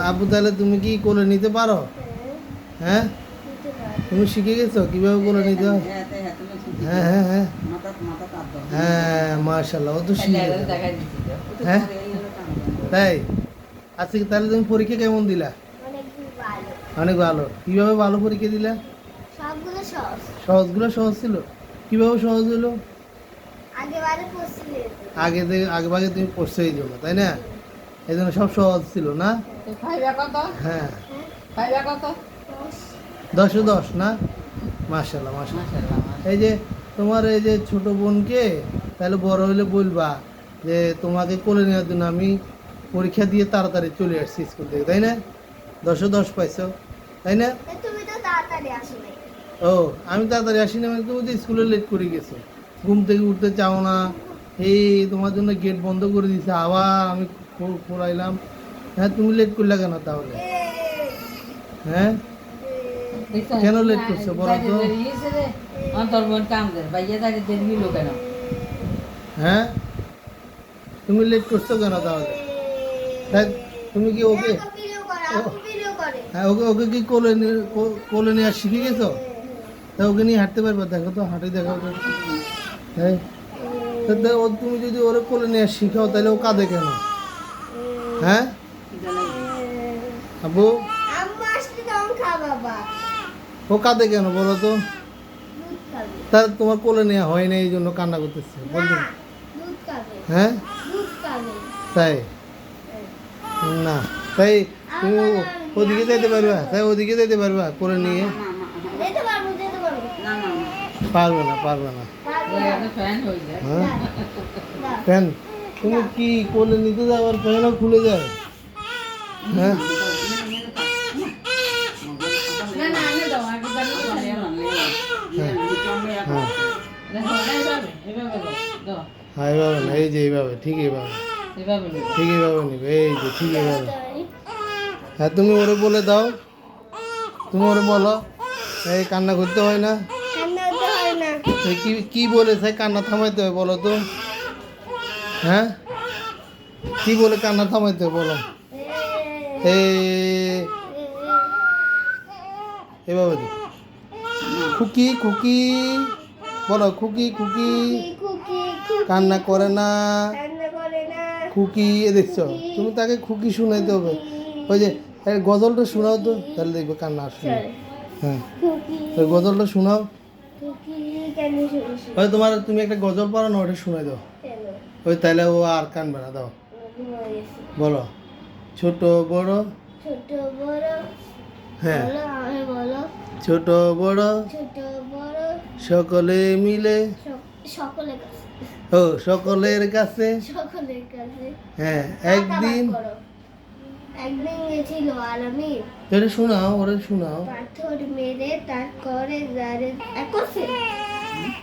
আবু তাহলে তুমি কি কোলে নিতে পারো? হ্যাঁ, তুমি শিখে গেছো কিভাবে কোলে নিতে হয়? হ্যাঁ হ্যাঁ হ্যাঁ হ্যাঁ, মাশাআল্লাহ, ও তো শিখে গেছে। হ্যাঁ তাই, আজকে তাহলে তুমি পরীক্ষা কেমন দিলা? অনেক ভালো। কিভাবে ভালো পরীক্ষা দিলা? সহজগুলো সহজ ছিল। কিভাবে সহজ হলো? আগে ভাগে তুমি পড়ছেই জন্য, তাই না? এই জন্য সব সহজ ছিল না? হ্যাঁ, 10-10 না? মাশাআল্লাহ মাশাআল্লাহ। এই যে তোমার এই যে ছোট বোনকে তাহলে বড় হলে বলবা যে তোমাকে কোলে নেওয়ার জন্য আমি পরীক্ষা দিয়ে তাড়াতাড়ি চলে আসছি স্কুল থেকে, তাই না? 10-10 পাইছো, তাই না? ও, আমি তাড়াতাড়ি আসি না মানে তুমি তো স্কুলে লেট করে গেছো, ঘুম থেকে উঠতে চাও না, এই তোমার জন্য গেট বন্ধ করে দিছে, আবার আমি পড়াইলাম। হ্যাঁ, তুমি লেট করলে কেন তাহলে? হ্যাঁ, কেন লেট করছো বলো তো? হ্যাঁ, তুমি লেট করছো কেন তাহলে? তাই তুমি কি ওকে, হ্যাঁ ওকে ওকে কি কোলে নিয়ে শিখে গেছো? তা ওকে নিয়ে হাঁটতে পারবে? দেখো তো, হাঁটে দেখো তো। হ্যাঁ, ও তুমি যদি ওরে কোলে নিয়ে শিখাও তাহলে ও কাঁদে কেন? হ্যাঁ আবু, ও কাঁদে কেন বলো তো? তার তোমার কোলে নেওয়া হয় না এই জন্য কান্না করতেছে বলতে। হ্যাঁ তাই না, তাই তুমি ওদিকে যেতে পারবা? তাই ওদিকে যেতে পারবা কোলে নিয়ে? পারবে না, পারবে না। হ্যাঁ, ফ্যান তুমি কি কোলে নিতে যাওয়ার ফ্যানও খুলে যায়? হ্যাঁ, হ্যাঁ এইভাবে না, এই যে এইভাবে, ঠিক এইভাবে, ঠিক এইভাবে নিবে, এই যে ঠিক এইভাবে। হ্যাঁ, তুমি ওরে বলে দাও, তুমি ওরে বলো এই কান্না করতে হয় না। এই কি কি বলেছে কান্না থামাইতে হয় বলো তো? হ্যাঁ, কি বলে কান্না থামাইতে হয় বলো? এভাবে খুকি খুকি বলো, খুকি খুকি, কান্না করে না খুকি। এ দেখছো, তুমি তাকে খুকি শুনাইতে হবে। ওই যে গজলটা শোনাও তো, তাহলে দেখবে কান্না আসবে। হ্যাঁ, ওই গজলটা শোনাও। ওই তোমার তুমি একটা গজল পারো না, ওটা শোনাই দাও। ওই তাহলে ও আর কানবে না, দাও বলো। ছোট বড়, হ্যাঁ ছোট বড় সকলে মিলে, ও সকলের কাছে, হ্যাঁ একদিন ছিল আলামিন। এটা শোনাও, ওরে শোনাও। পাথর মেরে তার করে জারে একছে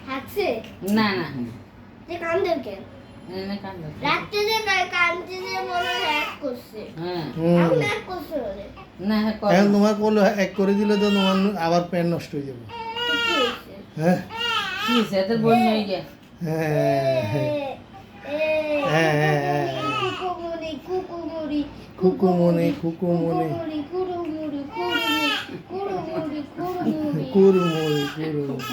হাসছে না না, যে কান্দে কেন? রাতে যে কান্দে যে মনে এক করছে, হ্যাঁ এখন এক করছে ওরে না, এখন তোমার কোলে এক করে দিলে তো তোমার আবার প্যান নষ্ট হয়ে যাবে। হ্যাঁ কি সেটা বল নাই গে। হ্যাঁ হ্যাঁ হ্যাঁ, কুকুমনি কুকুমনি কুকুমনি কুকুমনি কুরুমুড়ি কুরুমুড়ি কুরুমুড়ি কুরুমুড়ি কুরুমুড়ি।